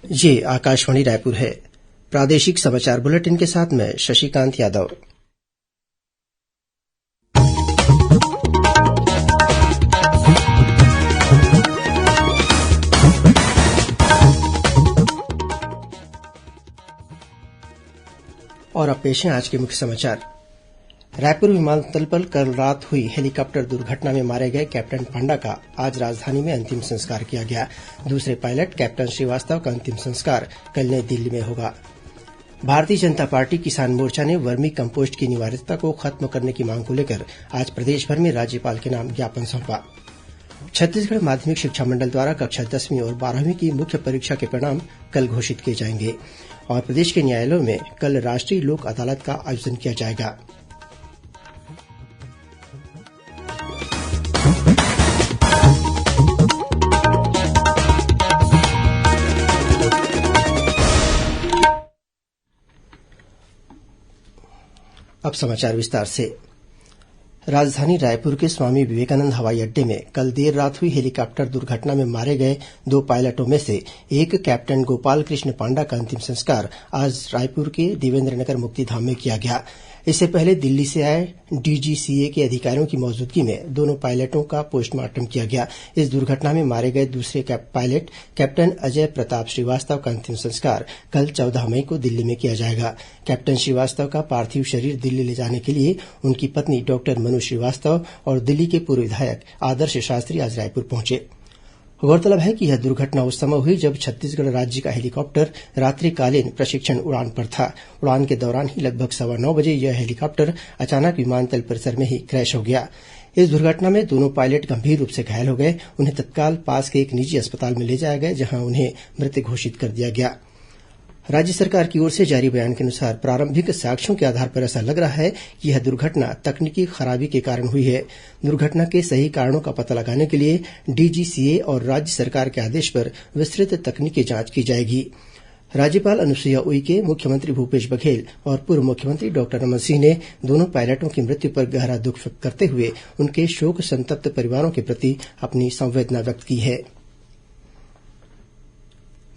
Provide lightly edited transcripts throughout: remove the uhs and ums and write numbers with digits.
ये आकाशवाणी रायपुर है। प्रादेशिक समाचार बुलेटिन के साथ मैं शशिकांत यादव। और अब पेश है आज के मुख्य समाचार। रायपुर विमानतल पर कल रात हुई हेलीकॉप्टर दुर्घटना में मारे गए कैप्टन पांडा का आज राजधानी में अंतिम संस्कार किया गया। दूसरे पायलट कैप्टन श्रीवास्तव का अंतिम संस्कार कल नई दिल्ली में होगा। भारतीय जनता पार्टी किसान मोर्चा ने वर्मी कम्पोस्ट की अनिवार्यता को खत्म करने की मांग को लेकर आज प्रदेश भर में राज्यपाल के नाम ज्ञापन सौंपा। छत्तीसगढ़ माध्यमिक शिक्षा मंडल द्वारा कक्षा 10वीं और 12वीं की मुख्य परीक्षा के परिणाम कल घोषित किए जाएंगे और प्रदेश के न्यायालयों में कल राष्ट्रीय लोक अदालत का आयोजन किया जाएगा। अब समाचार विस्तार से। राजधानी रायपुर के स्वामी विवेकानंद हवाई अड्डे में कल देर रात हुई हेलीकॉप्टर दुर्घटना में मारे गए 2 पायलटों में से एक कैप्टन गोपाल कृष्ण पांडा का अंतिम संस्कार आज रायपुर के देवेन्द्र नगर मुक्तिधाम में किया गया। इससे पहले दिल्ली से आए डीजीसीए के अधिकारियों की मौजूदगी में दोनों पायलटों का पोस्टमार्टम किया गया। इस दुर्घटना में मारे गए दूसरे पायलट कैप्टन अजय प्रताप श्रीवास्तव का अंतिम संस्कार कल 14 मई को दिल्ली में किया जाएगा। कैप्टन श्रीवास्तव का पार्थिव शरीर दिल्ली ले जाने के लिए उनकी पत्नी डॉक्टर मनु श्रीवास्तव और दिल्ली के पूर्व विधायक आदर्श शास्त्री आज रायपुर पहुंचे। गौरतलब है कि यह दुर्घटना उस समय हुई जब छत्तीसगढ़ राज्य का हेलीकॉप्टर रात्रिकालीन प्रशिक्षण उड़ान पर था। उड़ान के दौरान ही लगभग 9:15 बजे यह हेलीकॉप्टर अचानक विमानतल परिसर में ही क्रैश हो गया। इस दुर्घटना में दोनों पायलट गंभीर रूप से घायल हो गए। उन्हें तत्काल पास के एक निजी अस्पताल में ले जाया गया, जहां उन्हें मृत घोषित कर दिया गया। राज्य सरकार की ओर से जारी बयान के अनुसार प्रारंभिक साक्ष्यों के आधार पर ऐसा लग रहा है कि यह दुर्घटना तकनीकी खराबी के कारण हुई है। दुर्घटना के सही कारणों का पता लगाने के लिए डीजीसीए और राज्य सरकार के आदेश पर विस्तृत तकनीकी जांच की जाएगी। राज्यपाल अनुसुईया उइके, मुख्यमंत्री भूपेश बघेल और पूर्व मुख्यमंत्री डॉक्टर रमन सिंह ने दोनों पायलटों की मृत्यु पर गहरा दुख व्यक्त करते हुए उनके शोक संतप्त परिवारों के प्रति अपनी संवेदना व्यक्त की है।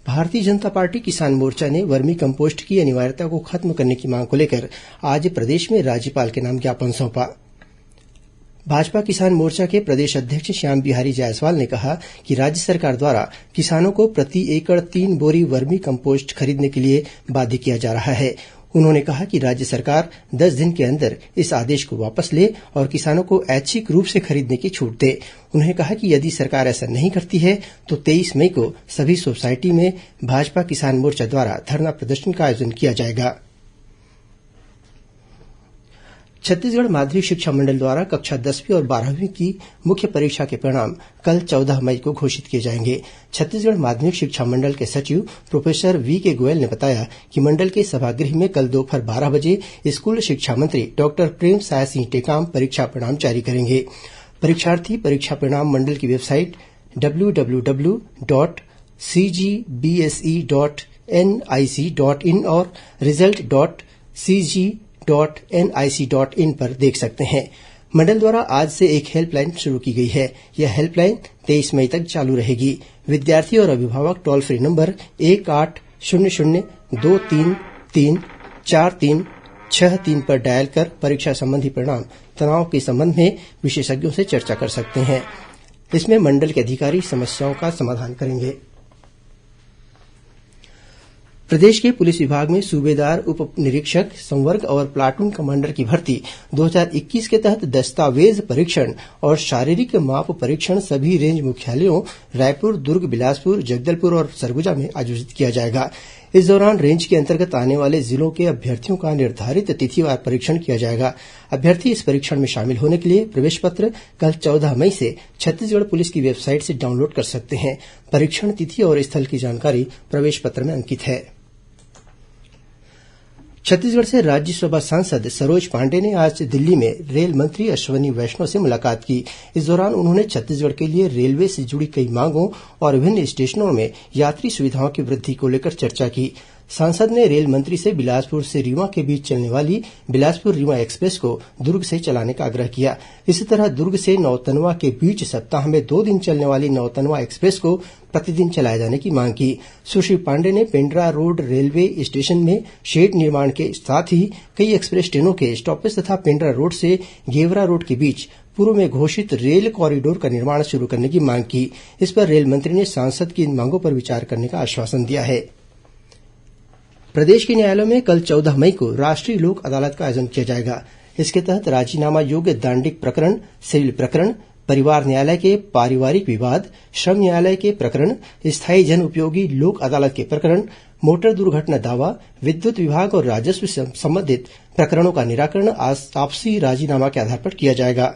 भारतीय जनता पार्टी किसान मोर्चा ने वर्मी कम्पोस्ट की अनिवार्यता को खत्म करने की मांग को लेकर आज प्रदेश में राज्यपाल के नाम ज्ञापन सौंपा। भाजपा किसान मोर्चा के प्रदेश अध्यक्ष श्याम बिहारी जायसवाल ने कहा कि राज्य सरकार द्वारा किसानों को प्रति एकड़ 3 बोरी वर्मी कम्पोस्ट खरीदने के लिए बाध्य किया जा रहा है। उन्होंने कहा कि राज्य सरकार 10 दिन के अंदर इस आदेश को वापस ले और किसानों को ऐच्छिक रूप से खरीदने की छूट दे। उन्होंने कहा कि यदि सरकार ऐसा नहीं करती है तो 23 मई को सभी सोसाइटी में भाजपा किसान मोर्चा द्वारा धरना प्रदर्शन का आयोजन किया जाएगा। छत्तीसगढ़ माध्यमिक शिक्षा मंडल द्वारा कक्षा 10वीं और 12वीं की मुख्य परीक्षा के परिणाम कल 14 मई को घोषित किए जाएंगे। छत्तीसगढ़ माध्यमिक शिक्षा मंडल के सचिव प्रोफेसर वीके गोयल ने बताया कि मंडल के सभागृह में कल दोपहर 12 बजे स्कूल शिक्षा मंत्री डॉक्टर प्रेमसाय सिंह टेकाम परीक्षा परिणाम जारी करेंगे। परीक्षार्थी परीक्षा परिणाम मंडल की वेबसाइट www.cgbse.nic.in और result.cg.nic.in पर देख सकते हैं। मंडल द्वारा आज से एक हेल्पलाइन शुरू की गई है। यह हेल्पलाइन 23 मई तक चालू रहेगी। विद्यार्थी और अभिभावक टोल फ्री नंबर 1800-233-4363 पर डायल कर परीक्षा संबंधी परिणाम तनाव के संबंध में विशेषज्ञों से चर्चा कर सकते हैं। इसमें मंडल के अधिकारी समस्याओं का समाधान करेंगे। प्रदेश के पुलिस विभाग में सूबेदार, उप निरीक्षक, संवर्ग और प्लाटून कमांडर की भर्ती 2021 के तहत दस्तावेज परीक्षण और शारीरिक माप परीक्षण सभी रेंज मुख्यालयों रायपुर, दुर्ग, बिलासपुर, जगदलपुर और सरगुजा में आयोजित किया जाएगा। इस दौरान रेंज के अंतर्गत आने वाले जिलों के अभ्यर्थियों का निर्धारित तिथिवार परीक्षण किया जाएगा। अभ्यर्थी इस परीक्षण में शामिल होने के लिए प्रवेश पत्र कल 14 मई से छत्तीसगढ़ पुलिस की वेबसाइट से डाउनलोड कर सकते हैं। परीक्षण तिथि और स्थल की जानकारी प्रवेश पत्र में अंकित है। छत्तीसगढ़ से राज्यसभा सांसद सरोज पांडेय ने आज दिल्ली में रेल मंत्री अश्वनी वैष्णव से मुलाकात की। इस दौरान उन्होंने छत्तीसगढ़ के लिए रेलवे से जुड़ी कई मांगों और विभिन्न स्टेशनों में यात्री सुविधाओं की वृद्धि को लेकर चर्चा की। सांसद ने रेल मंत्री से बिलासपुर से रीवा के बीच चलने वाली बिलासपुर रीवा एक्सप्रेस को दुर्ग से चलाने का आग्रह किया। इसी तरह दुर्ग से नौतनवा के बीच सप्ताह में 2 दिन चलने वाली नौतनवा एक्सप्रेस को प्रतिदिन चलाए जाने की मांग की। सुश्री पांडे ने पेंड्रा रोड रेलवे स्टेशन में शेड निर्माण के साथ ही कई एक्सप्रेस ट्रेनों के स्टॉपेज तथा पेंड्रा रोड से गेवरा रोड के बीच पूर्व में घोषित रेल कॉरिडोर का निर्माण शुरू करने की मांग की। इस पर रेल मंत्री ने सांसद की इन मांगों पर विचार करने का आश्वासन दिया है। प्रदेश के न्यायालयों में कल 14 मई को राष्ट्रीय लोक अदालत का आयोजन किया जाएगा। इसके तहत राजीनामा योग्य दांडिक प्रकरण, सिविल प्रकरण, परिवार न्यायालय के पारिवारिक विवाद, श्रम न्यायालय के प्रकरण, स्थायी जन उपयोगी लोक अदालत के प्रकरण, मोटर दुर्घटना दावा, विद्युत विभाग और राजस्व से संबंधित प्रकरणों का निराकरण आपसी राजीनामा के आधार पर किया जाएगा।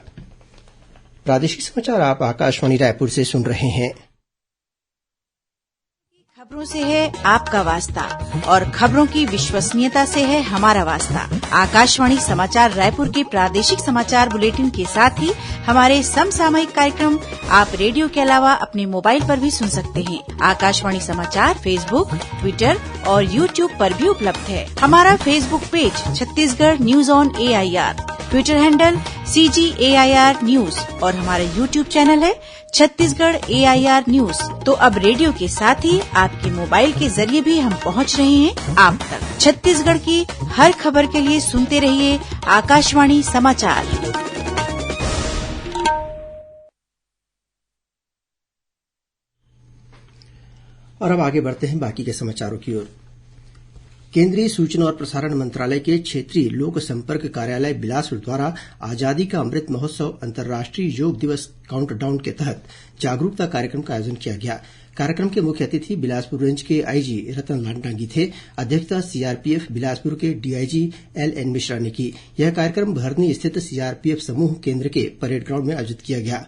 प्रादेशिक समाचार आप आकाशवाणी रायपुर से सुन रहे हैं। खबरों से है आपका वास्ता और खबरों की विश्वसनीयता से है हमारा वास्ता। आकाशवाणी समाचार रायपुर के प्रादेशिक समाचार बुलेटिन के साथ ही हमारे समसामयिक कार्यक्रम आप रेडियो के अलावा अपने मोबाइल पर भी सुन सकते हैं। आकाशवाणी समाचार फेसबुक, ट्विटर और यूट्यूब पर भी उपलब्ध है। हमारा Facebook page Chhattisgarh news on AIR, Twitter handle CGAIR news और हमारा यूट्यूब चैनल है छत्तीसगढ़ AIR न्यूज। तो अब रेडियो के साथ ही आपके मोबाइल के जरिए भी हम पहुंच रहे हैं आप तक। छत्तीसगढ़ की हर खबर के लिए सुनते रहिए आकाशवाणी समाचार। और अब आगे बढ़ते हैं बाकी के समाचारों की ओर। केंद्रीय सूचना और प्रसारण मंत्रालय के क्षेत्रीय लोक संपर्क कार्यालय बिलासपुर द्वारा आजादी का अमृत महोत्सव अंतर्राष्ट्रीय योग दिवस काउंटडाउन के तहत जागरूकता कार्यक्रम का आयोजन किया गया। कार्यक्रम के मुख्य अतिथि बिलासपुर रेंज के आईजी रतनलाल डांगी थे। अध्यक्षता सीआरपीएफ बिलासपुर के डीआईजी LN मिश्रा ने की। यह कार्यक्रम भरनी स्थित सीआरपीएफ समूह केंद्र के परेड ग्राउंड में आयोजित किया गया।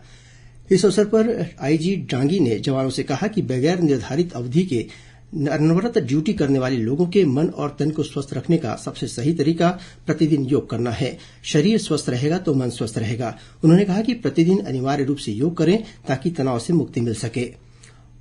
इस अवसर पर आईजी डांगी ने जवानों से कहा कि बगैर निर्धारित अवधि के अनवरत ड्यूटी करने वाले लोगों के मन और तन को स्वस्थ रखने का सबसे सही तरीका प्रतिदिन योग करना है। शरीर स्वस्थ रहेगा तो मन स्वस्थ रहेगा। उन्होंने कहा कि प्रतिदिन अनिवार्य रूप से योग करें ताकि तनाव से मुक्ति मिल सके।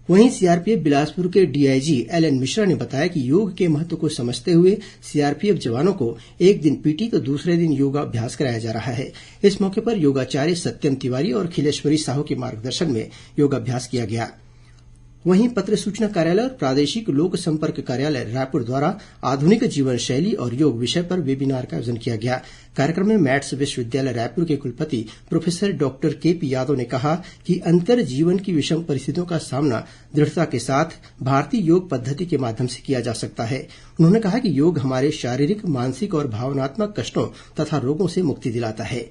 वहीं सीआरपीएफ बिलासपुर के डीआईजी LN मिश्रा ने बताया कि योग के महत्व को समझते हुए सीआरपीएफ जवानों को एक दिन पीटी तो दूसरे दिन योगाभ्यास कराया जा रहा है। इस मौके पर योगाचार्य सत्यम तिवारी और खिलेश्वरी साहू के मार्गदर्शन में योगाभ्यास किया गया। वहीं पत्र सूचना कार्यालय और प्रादेशिक लोक संपर्क कार्यालय रायपुर द्वारा आधुनिक जीवन शैली और योग विषय पर वेबिनार का आयोजन किया गया। कार्यक्रम में मैट्स विश्वविद्यालय रायपुर के कुलपति प्रोफेसर डॉक्टर KP यादव ने कहा कि अंतर जीवन की विषम परिस्थितियों का सामना दृढ़ता के साथ भारतीय योग पद्धति के माध्यम से किया जा सकता है। उन्होंने कहा कि योग हमारे शारीरिक, मानसिक और भावनात्मक कष्टों तथा रोगों से मुक्ति दिलाता है।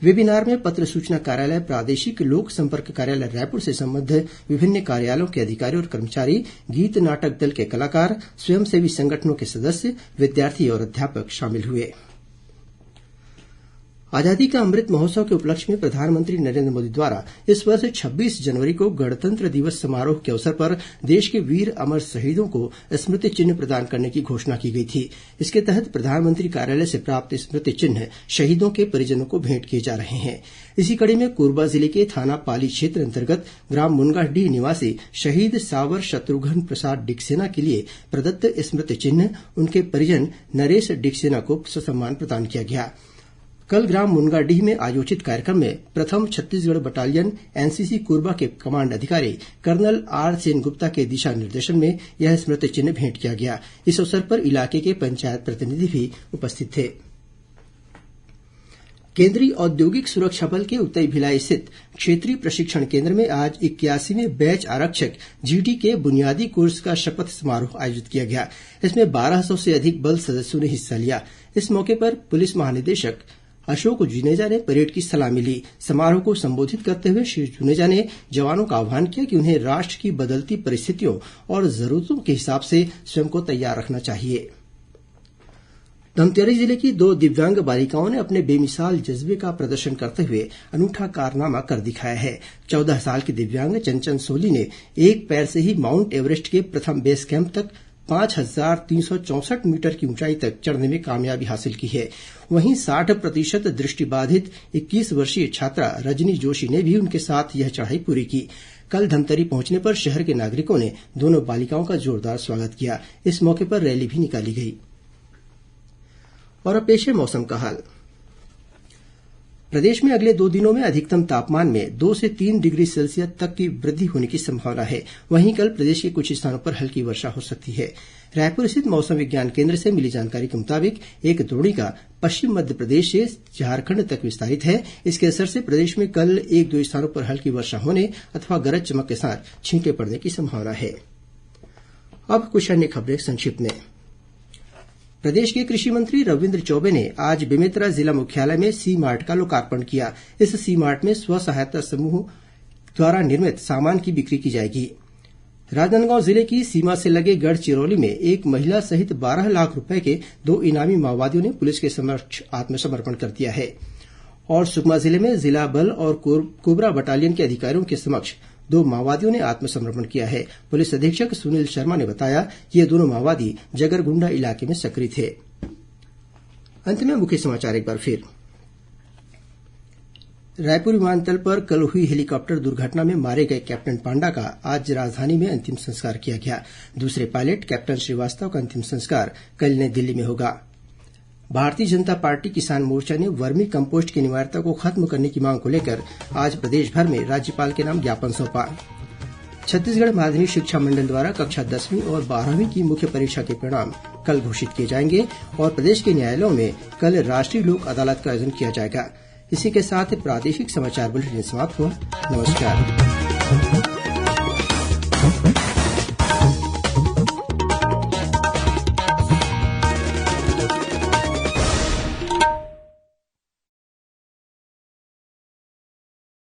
वेबिनार में पत्र सूचना कार्यालय, प्रादेशिक लोक संपर्क कार्यालय रायपुर से संबद्ध विभिन्न कार्यालयों के अधिकारी और कर्मचारी, गीत नाटक दल के कलाकार, स्वयंसेवी संगठनों के सदस्य, विद्यार्थी और अध्यापक शामिल हुए। आजादी का अमृत महोत्सव के उपलक्ष्य में प्रधानमंत्री नरेंद्र मोदी द्वारा इस वर्ष 26 जनवरी को गणतंत्र दिवस समारोह के अवसर पर देश के वीर अमर शहीदों को स्मृति चिन्ह प्रदान करने की घोषणा की गई थी। इसके तहत प्रधानमंत्री कार्यालय से प्राप्त स्मृति चिन्ह शहीदों के परिजनों को भेंट किए जा रहे हैं। इसी कड़ी में कोरबा जिले के थाना पाली क्षेत्र अंतर्गत ग्राम मुनगाडीह निवासी शहीद सावर शत्रुघ्न प्रसाद डिकसेना के लिए प्रदत्त स्मृति चिन्ह उनके परिजन नरेश डिकसेना को ससम्मान प्रदान किया गया। कल ग्राम मुनगाडीह में आयोजित कार्यक्रम में प्रथम छत्तीसगढ़ बटालियन एनसीसी कोरबा के कमांड अधिकारी कर्नल R सेनगुप्ता के दिशा निर्देशन में यह स्मृति चिन्ह भेंट किया गया। इस अवसर पर इलाके के पंचायत प्रतिनिधि भी उपस्थित थे। केंद्रीय औद्योगिक सुरक्षा बल के उतई भिलाई स्थित क्षेत्रीय प्रशिक्षण केंद्र में आज 81वें बैच आरक्षक GD के बुनियादी कोर्स का शपथ समारोह आयोजित किया गया। इसमें 1200 से अधिक बल सदस्यों ने हिस्सा लिया। इस मौके पर पुलिस महानिदेशक अशोक जुनेजा ने परेड की सलामी ली। समारोह को संबोधित करते हुए श्री जुनेजा ने जवानों का आह्वान किया कि उन्हें राष्ट्र की बदलती परिस्थितियों और जरूरतों के हिसाब से स्वयं को तैयार रखना चाहिए। धमतरी जिले की 2 दिव्यांग बालिकाओं ने अपने बेमिसाल जज्बे का प्रदर्शन करते हुए अनूठा कारनामा कर दिखाया है। 14 साल की दिव्यांग चंचन सोली ने एक पैर से ही माउंट एवरेस्ट के प्रथम बेस कैंप तक 5364 मीटर की ऊंचाई तक चढ़ने में कामयाबी हासिल की है। वहीं 60% दृष्टिबाधित 21 वर्षीय छात्रा रजनी जोशी ने भी उनके साथ यह चढ़ाई पूरी की। कल धमतरी पहुंचने पर शहर के नागरिकों ने दोनों बालिकाओं का जोरदार स्वागत किया। इस मौके पर रैली भी निकाली गई। और अब पेश है मौसम का हाल। प्रदेश में अगले 2 दिनों में अधिकतम तापमान में 2 से 3 डिग्री सेल्सियस तक की वृद्धि होने की संभावना है। वहीं कल प्रदेश के कुछ स्थानों पर हल्की वर्षा हो सकती है। रायपुर स्थित मौसम विज्ञान केन्द्र से मिली जानकारी के मुताबिक एक द्रोणिका पश्चिम मध्य प्रदेश से झारखंड तक विस्तारित है। इसके असर से प्रदेश में कल 1-2 स्थानों पर हल्की वर्षा होने अथवा गरज चमक के साथ छींटे पड़ने की संभावना है। अब कुछ अन्य खबरें संक्षिप्त में। प्रदेश के कृषि मंत्री रविन्द्र चौबे ने आज बेमेतरा जिला मुख्यालय में सी मार्ट का लोकार्पण किया। इस सी मार्ट में स्व सहायता समूह द्वारा निर्मित सामान की बिक्री की जाएगी। राजनांदगांव जिले की सीमा से लगे गढ़चिरौली में एक महिला सहित 12 लाख रूपये के 2 इनामी माओवादियों ने पुलिस के समक्ष आत्मसमर्पण कर दिया है। और सुकमा जिले में जिला बल और कोबरा बटालियन के अधिकारियों के समक्ष 2 माओवादियों ने आत्मसमर्पण किया है। पुलिस अधीक्षक सुनील शर्मा ने बताया ये दोनों माओवादी जगरगुंडा इलाके में सक्रिय थे। अंत में मुख्य समाचार एक बार फिर। रायपुर विमानतल पर कल हुई हेलीकॉप्टर दुर्घटना में मारे गए कैप्टन पांडा का आज राजधानी में अंतिम संस्कार किया गया। दूसरे पायलट कैप्टन श्रीवास्तव का अंतिम संस्कार कल नई दिल्ली में होगा। भारतीय जनता पार्टी किसान मोर्चा ने वर्मी कम्पोस्ट की अनिवार्यता को खत्म करने की मांग को लेकर आज प्रदेश भर में राज्यपाल के नाम ज्ञापन सौंपा। छत्तीसगढ़ माध्यमिक शिक्षा मंडल द्वारा कक्षा 10वीं और 12वीं की मुख्य परीक्षा के परिणाम कल घोषित किए जाएंगे। और प्रदेश के न्यायालयों में कल राष्ट्रीय लोक अदालत का आयोजन किया जाएगा। इसी के साथ प्रादेशिक समाचार बुलेटिन समाप्त हुआ। नमस्कार।